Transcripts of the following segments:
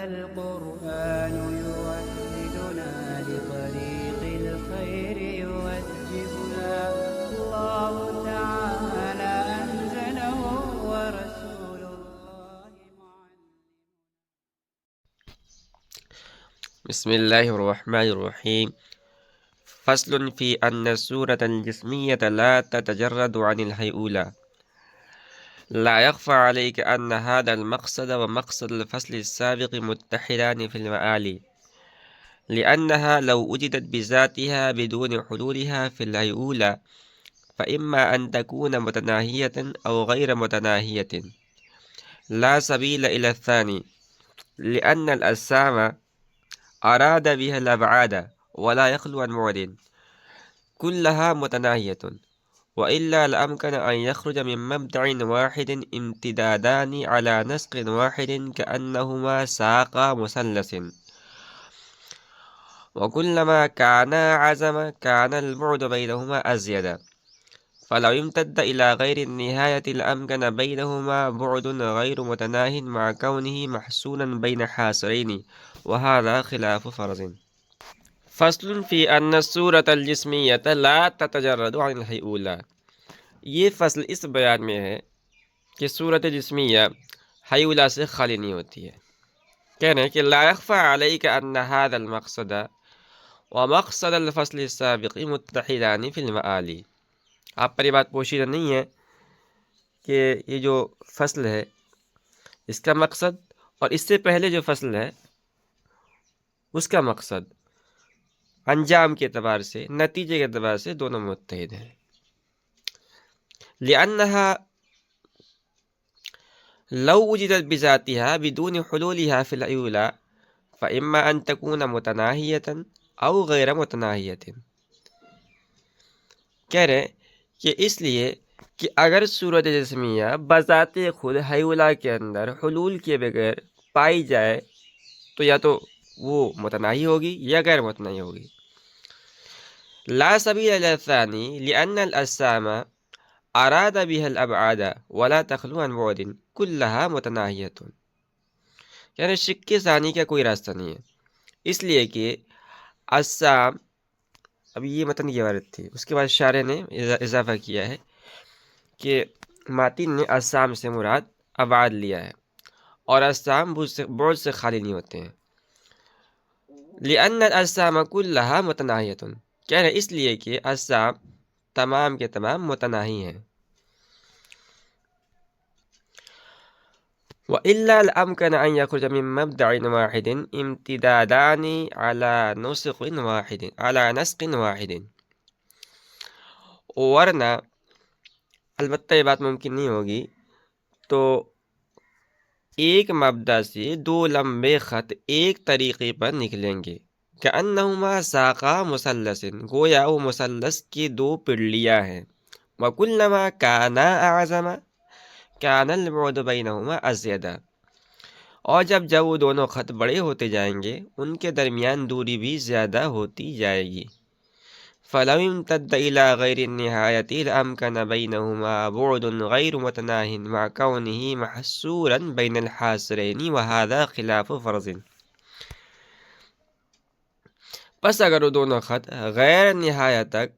القرآن يوحدنا لطريق الخير يوجهنا الله تعالى أنزله ورسول الله معلم. بسم الله الرحمن الرحيم. فصل في أن الصورة الجسمية لا تتجرد عن الهيئولة. لا يخفى عليك أن هذا المقصد ومقصد الفصل السابق متحدان في المعالي، لأنها لو وجدت بذاتها بدون حلولها في الهيئولة فإما أن تكون متناهية أو غير متناهية، لا سبيل إلى الثاني، لأن الأجسام أراد بها الأبعاد ولا يخلو عن بعد كلها متناهية، وإلا لأمكن أن يخرج من مبدأ واحد امتدادان على نسق واحد كأنهما ساقا مثلث، وكلما كانا عزما كان البعد بينهما أزيد، فلو امتد إلى غير النهاية لأمكن بينهما بعد غير متناه مع كونه محصولا بين حاصرين، وهذا خلاف فرض. فصل في أن الصورة الجسمية لا تتجرد عن الهيئولة. یہ فصل اس بیان میں ہے کہ صورت جسمیہ ہیئولہ سے خالی نہیں ہوتی ہے. کہہ رہے ہیں کہ لا يخفى عليك أن هذا المقصد ومقصد الفصل السابق متحدان في المعالي. آپ پر یہ بات پوشیدہ نہیں ہے کہ یہ جو فصل ہے اس کا مقصد اور اس سے پہلے جو فصل ہے اس کا مقصد انجام کے اعتبار سے، نتیجے کے اعتبار سے دونوں متحد ہیں. لأنها لو وجدت بذاتها بدون حلولها في الأولى فإما أن تكون متناهية أو غير متناهية. کہہ رہے کہ اس لیے کہ اگر صورت جسمیہ بذات خود ہیئولہ کے اندر حلول کے بغیر پائی جائے تو یا تو وہ متناہی ہوگی یا غیر متناہی ہوگی. لا سبیل إلى الثاني لأن الأجسام أراد بها الأبعاد ولا تخلو عن بعد كلها متناهية. یعنی شک ثانی کا کوئی راستہ نہیں ہے، اس لیے کہ اجسام، اب یہ متن کی عبارت تھی، اس کے بعد شارح نے اضافہ کیا ہے کہ ماتن نے اجسام سے مراد ابعاد لیا ہے اور اجسام بعد سے خالی نہیں ہوتے ہیں. لأن الأجسام كلها متناهية. کہہ رہے اس لیے کہ اجسام تمام کے تمام متناہی ہیں. وإلا لأمكن أن يخرج من مبدأ واحد امتدادان على نسق واحد. ورنہ البتہ یہ بات ممکن نہیں ہوگی تو ایک مبدأ سے دو لمبے خط ایک طریقے پر نکلیں گے. كأنهما ساقا مثلث، گویا وہ مثلث کی دو پڑلیاں ہیں. وكلما كانا أعظم كان البعد بينهما أزيد. اور جب وہ دونوں خط بڑے ہوتے جائیں گے ان کے درمیان دوری بھی زیادہ ہوتی جائے گی. فلو امتد إلى غير النهاية لأمكن بينهما بعد غير متناه مع كونه محصورا بين الحاصرين وهذا خلاف فرض. پس اگر وہ دونوں خط غیر نہایت تک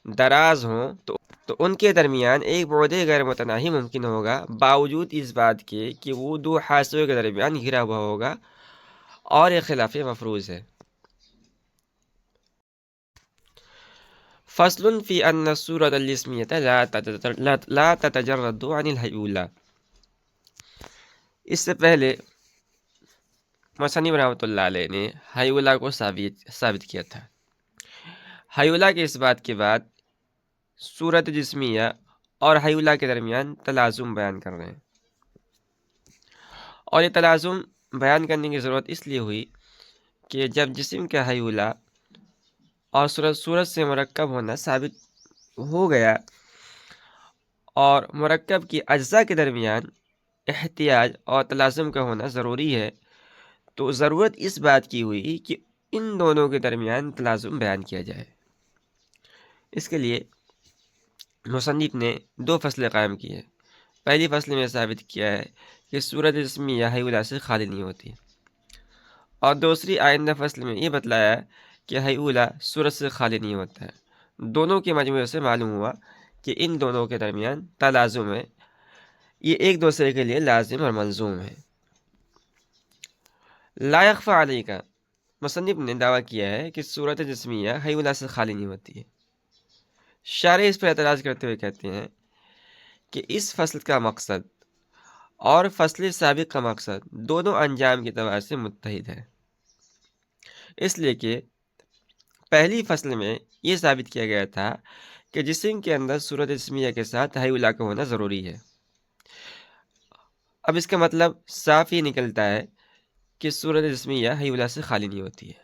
دراز ہوں تو ان کے درمیان ایک بعد غیر متناہی ممکن ہوگا، باوجود اس بات کے کہ وہ دو حاصروں کے درمیان گھرا ہوا ہوگا، اور یہ خلاف مفروض ہے. فصل فی ان الصورة الجسمیة لا تتجرد عن الهیئولة. اس سے پہلے مصنف رحمۃ اللہ علیہ نے ہیئولہ کو ثابت کیا تھا. ہیئولہ کے اس بات کے بعد صورت جسمیہ اور ہیئولہ کے درمیان تلازم بیان کر رہے ہیں. اور یہ تلازم بیان کرنے کی ضرورت اس لیے ہوئی کہ جب جسم کا ہیئولہ اور صورت سے مرکب ہونا ثابت ہو گیا اور مرکب کی اجزاء کے درمیان احتیاج اور تلازم کا ہونا ضروری ہے، تو ضرورت اس بات کی ہوئی کہ ان دونوں کے درمیان تلازم بیان کیا جائے. اس کے لیے مصنف نے دو فصلیں قائم کی ہیں. پہلی فصل میں ثابت کیا ہے کہ صورت جسمیہ ہیئولہ سے خالی نہیں ہوتی. اور دوسری آئندہ فصل میں یہ بتلایا ہے کہ حی اولا صورت سے خالی نہیں ہوتا ہے۔ دونوں کے مجموعے سے معلوم ہوا کہ ان دونوں کے درمیان تلازم ہے، یہ ایک دوسرے کے لیے لازم اور ملزوم ہے۔ لا یخفی علیک، مصنف نے دعویٰ کیا ہے کہ صورت جسمیہ حی اولا سے خالی نہیں ہوتی ہے۔ شارح اس پر اعتراض کرتے ہوئے کہتے ہیں کہ اس فصل کا مقصد اور فصل سابق کا مقصد دونوں انجام کے اعتبار سے متحد ہے، اس لیے کہ پہلی فصل میں یہ ثابت کیا گیا تھا کہ جسم کے اندر صورت جسمیہ کے ساتھ حی اولا کا ہونا ضروری ہے۔ اب اس کا مطلب صاف یہ نکلتا ہے کہ صورت جسمیہ حی اولا سے خالی نہیں ہوتی ہے،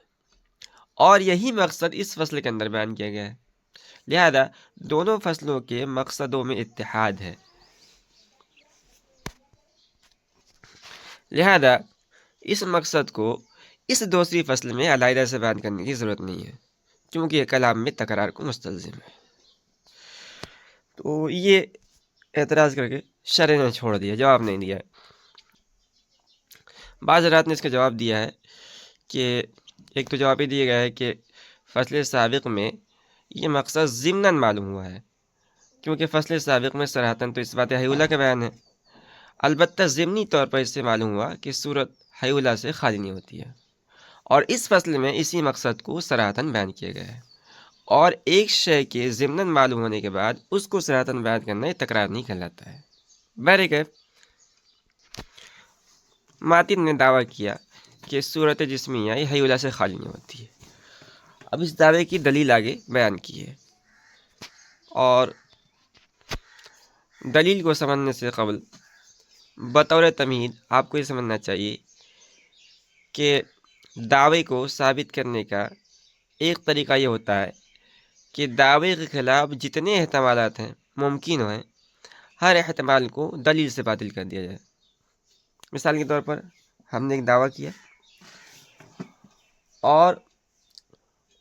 اور یہی مقصد اس فصل کے اندر بیان کیا گیا ہے، لہذا دونوں فصلوں کے مقصدوں میں اتحاد ہے، لہذا اس مقصد کو اس دوسری فصل میں علیحدہ سے بیان کرنے کی ضرورت نہیں ہے، کیونکہ یہ کلام میں تکرار کو مستلزم ہے۔ تو یہ اعتراض کر کے شرح نے چھوڑ دیا، جواب نہیں دیا۔ بعض حضرات نے اس کا جواب دیا ہے کہ ایک تو جواب یہ دیا گیا ہے کہ فصل سابق میں یہ مقصد ضمناً معلوم ہوا ہے، کیونکہ فصل سابق میں صراحتاً تو اس بات حی اولا کا بیان ہے، البتہ ضمنی طور پر اس سے معلوم ہوا کہ صورت حی اولا سے خالی نہیں ہوتی ہے، اور اس فصل میں اسی مقصد کو صراحتاً بیان کیا گیا ہے، اور ایک شے کے ضمناً معلوم ہونے کے بعد اس کو صراحتاً بیان کرنا یہ تکرار نہیں کہلاتا ہے۔ بہرکیف ماتن نے دعویٰ کیا کہ صورت جسمیہ یہ حی اولا سے خالی نہیں ہوتی ہے۔ اب اس دعوے کی دلیل آگے بیان کی ہے، اور دلیل کو سمجھنے سے قبل بطور تمہید آپ کو یہ سمجھنا چاہیے کہ دعوے کو ثابت کرنے کا ایک طریقہ یہ ہوتا ہے کہ دعوے کے خلاف جتنے احتمالات ہیں ممکن ہیں، ہر احتمال کو دلیل سے باطل کر دیا جائے۔ مثال کے طور پر ہم نے ایک دعویٰ کیا اور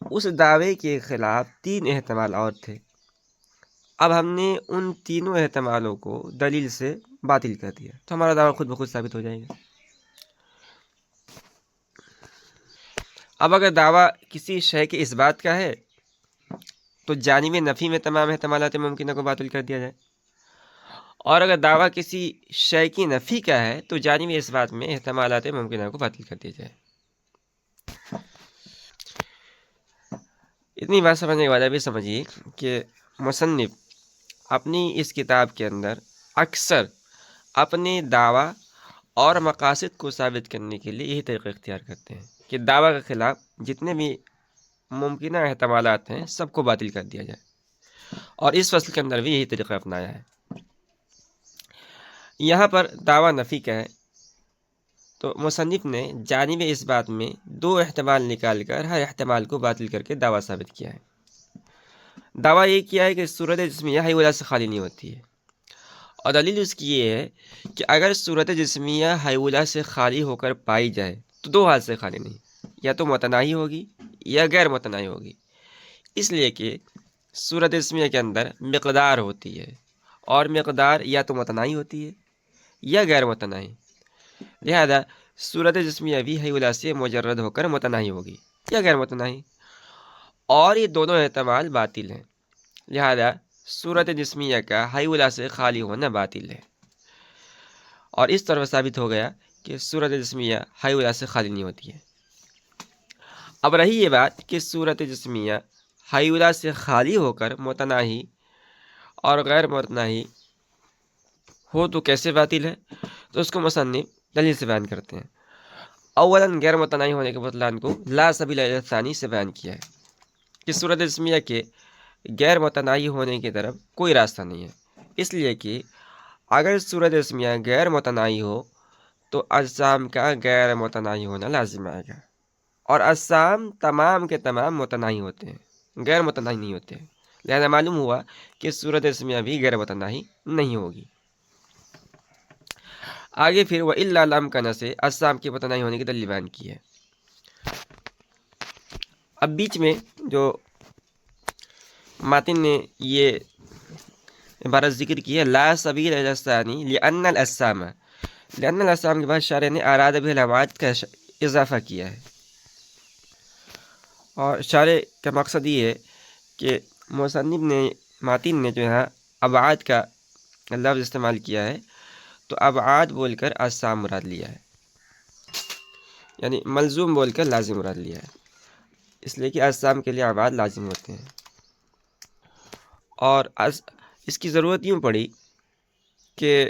اس دعوے کے خلاف 3 احتمال اور تھے، اب ہم نے ان تینوں احتمالوں کو دلیل سے باطل کر دیا تو ہمارا دعویٰ خود بخود ثابت ہو جائے گا۔ اب اگر دعویٰ کسی شے کے اس بات کا ہے تو جانب نفی میں تمام احتمالات ممکنہ کو باطل کر دیا جائے، اور اگر دعویٰ کسی شے کی نفی کا ہے تو جانب اس بات میں احتمالات ممکنہ کو باطل کر دیا جائے۔ اتنی بات سمجھنے کے بعد ابھی سمجھیے کہ مصنف اپنی اس کتاب کے اندر اکثر اپنے دعویٰ اور مقاصد کو ثابت کرنے کے لیے یہی طریقہ اختیار کرتے ہیں کہ دعویٰ کے خلاف جتنے بھی ممکنہ احتمالات ہیں سب کو باطل کر دیا جائے، اور اس فصل کے اندر بھی یہی طریقہ اپنایا ہے۔ یہاں پر دعویٰ نفی کا ہے تو مصنف نے جانب اس بات میں 2 احتمال نکال کر ہر احتمال کو باطل کر کے دعویٰ ثابت کیا ہے۔ دعویٰ یہ کیا ہے کہ صورت جسمیہ حی اولا سے خالی نہیں ہوتی ہے، اور دلیل اس کی یہ ہے کہ اگر صورت جسمیہ حی اولا سے خالی ہو کر پائی جائے تو 2 حال سے خالی نہیں، یا تو متناہی ہوگی یا غیر متناہی ہوگی، اس لیے کہ صورت جسمیہ کے اندر مقدار ہوتی ہے، اور مقدار یا تو متناہی ہوتی ہے یا غیر متناہی، لہذا صورت جسمیہ بھی حی اولا سے مجرد ہو کر متناہی ہوگی یا غیر متناہی، اور یہ دونوں احتمال باطل ہیں، لہذا صورت جسمیہ کا حی اولا سے خالی ہونا باطل ہے، اور اس طرح ثابت ہو گیا کہ صورت جسمیہ حی اولا سے خالی نہیں ہوتی ہے۔ اب رہی یہ بات کہ صورت جسمیہ حی اولا سے خالی ہو کر متناہی اور غیر متناہی ہو تو کیسے باطل ہے، تو اس کو مصنف دلیل سے بیان کرتے ہیں۔ اولاً غیر متناہی ہونے کے بطلان کو لا سبیل الی الثانی سے بیان کیا ہے کہ صورت جسمیہ کے غیر متناہی ہونے کی طرف کوئی راستہ نہیں ہے، اس لیے کہ اگر صورت جسمیہ غیر متناہی ہو تو اجسام کا غیر متناہی ہونا لازم آئے گا، اور اجسام تمام کے تمام متناہی ہوتے ہیں، غیر متناہی نہیں ہوتے، لہذا معلوم ہوا کہ صورت جسمیہ بھی غیر متناہی نہیں ہوگی۔ آگے پھر وَإِلَّا لَمْكَنَ سے اجسام کی متناہی ہونے کی دلیل بیان کی ہے۔ اب بیچ میں جو ماتن نے یہ عبارت ذکر کی ہے لا سبیل الی الثانی لأن الاجسام کے بعد شارح نے اراد بہ الامواج کا اضافہ کیا ہے۔ اور اشارے کا مقصد یہ ہے کہ مصنف نے ماتن نے جو ہے ابعاد کا لفظ استعمال کیا ہے، تو ابعاد بول کر اجسام مراد لیا ہے، یعنی ملزوم بول کر لازم مراد لیا ہے، اس لیے کہ اجسام کے لیے ابعاد لازم ہوتے ہیں۔ اور اس کی ضرورت یوں پڑی کہ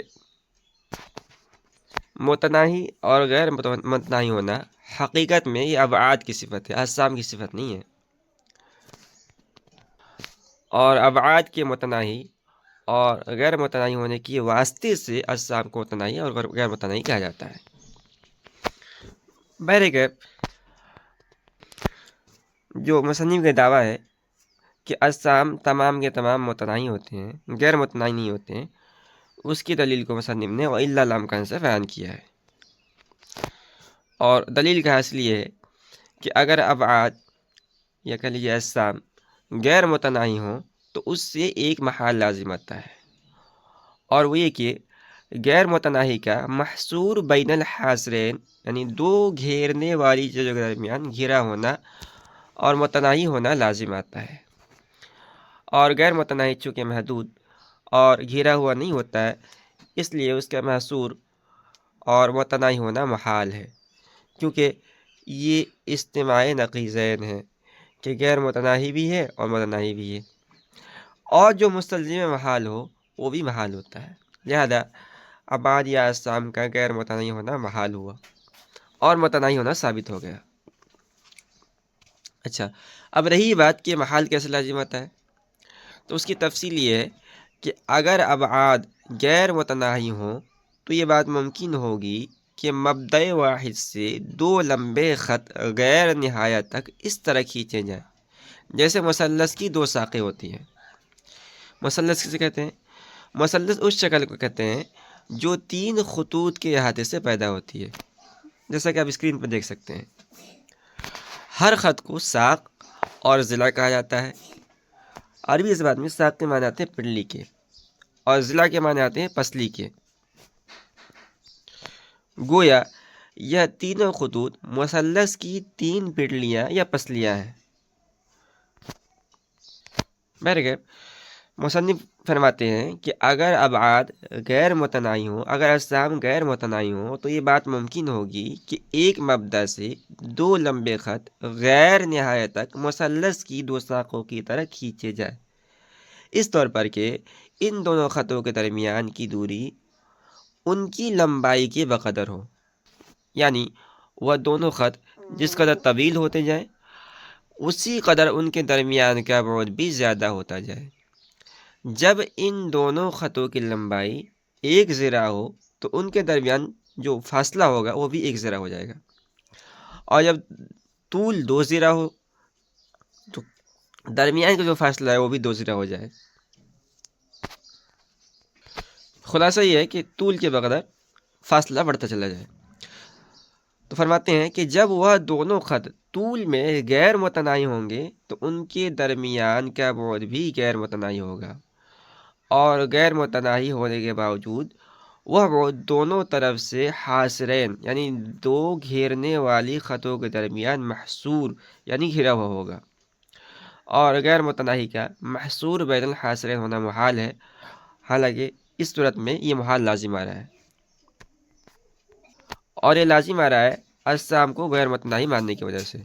متناہی اور غیر متناہی ہونا حقیقت میں یہ ابعاد کی صفت ہے، اجسام کی صفت نہیں ہے، اور ابعاد کے متناہی اور غیر متناہی ہونے کی واسطے سے اجسام کو متناہی اور غیر متناہی کہا جاتا ہے۔ بہرکیف جو مصنف کا دعویٰ ہے کہ اجسام تمام کے تمام متناہی ہوتے ہیں، غیر متناہی نہیں ہوتے ہیں، اس کی دلیل کو مصنف نے وَإِلَّا الْأَمْكَانَ سے بیان کیا ہے۔ اور دلیل کا حاصل یہ ہے کہ اگر ابعاد یا کہہ لیجیے اجسام غیر متناہی ہوں تو اس سے ایک محال لازم آتا ہے، اور وہ یہ کہ غیر متناہی کا محصور بین الحاصرین، یعنی دو گھیرنے والی چیزوں کے درمیان گھرا ہونا اور متناہی ہونا لازم آتا ہے، اور غیر متناہی چونکہ محدود اور گھرا ہوا نہیں ہوتا ہے، اس لیے اس کا محصور اور متناہی ہونا محال ہے، کیونکہ یہ اجتماع نقیضین ہے کہ غیر متناہی بھی ہے اور متناہی بھی ہے، اور جو مستلزم محال ہو وہ بھی محال ہوتا ہے، لہذا ابعاد یا اجسام کا غیر متناہی ہونا محال ہوا اور متناہی ہونا ثابت ہو گیا۔ اچھا، اب رہی بات کہ محال کیسے لازم آتا ہے، تو اس کی تفصیل یہ ہے کہ اگر ابعاد غیر متناہی ہوں تو یہ بات ممکن ہوگی کہ مبدأ واحد سے دو لمبے خط غیر نہایت تک اس طرح کھینچے جائیں، جیسے مثلث کی دو ساقیں ہوتی ہیں۔ مثلث کسے کہتے ہیں؟ مثلث اس شکل کو کہتے ہیں جو تین خطوط کے احاطے سے پیدا ہوتی ہے، جیسا کہ آپ اسکرین پر دیکھ سکتے ہیں۔ ہر خط کو ساق اور ضلع کہا جاتا ہے۔ عربی زبان میں ساق کے معنی آتے ہیں پنڈلی کے، اور ضلع کے معنی آتے ہیں پسلی کے۔ گویا یہ تینوں خطوط مثلث کی تین پنڈلیاں یا پسلیاں ہیں۔ بہرکیف مصنف فرماتے ہیں کہ اگر ابعاد غیر متناہی ہوں، اگر اجسام غیر متناہی ہوں تو یہ بات ممکن ہوگی کہ ایک مبدأ سے دو لمبے خط غیر نہایت تک مثلث کی دو ساقوں کی طرح کھینچے جائیں، اس طور پر کہ ان دونوں خطوں کے درمیان کی دوری ان کی لمبائی کے بقدر ہو، یعنی وہ دونوں خط جس قدر طویل ہوتے جائیں اسی قدر ان کے درمیان کا بعد بھی زیادہ ہوتا جائے۔ جب ان دونوں خطوں کی لمبائی ایک ذراع ہو تو ان کے درمیان جو فاصلہ ہوگا وہ بھی ایک ذراع ہو جائے گا، اور جب طول 2 ذراع ہو تو درمیان کا جو فاصلہ ہے وہ بھی 2 ذراع ہو جائے۔ خلاصہ یہ ہے کہ طول کے بقدر فاصلہ بڑھتا چلا جائے۔ تو فرماتے ہیں کہ جب وہ دونوں خط طول میں غیر متناہی ہوں گے تو ان کے درمیان کا بعد بھی غیر متناہی ہوگا، اور غیر متناہی ہونے کے باوجود وہ بعد دونوں طرف سے حاصرین یعنی دو گھیرنے والی خطوں کے درمیان محصور یعنی گھرا ہوا ہوگا، اور غیر متناہی کا محصور بین الحاصرین ہونا محال ہے، حالانکہ اس صورت میں یہ محال لازم آ رہا ہے، اور یہ لازم آ رہا ہے اجسام کو غیر متناہی ماننے کی وجہ سے۔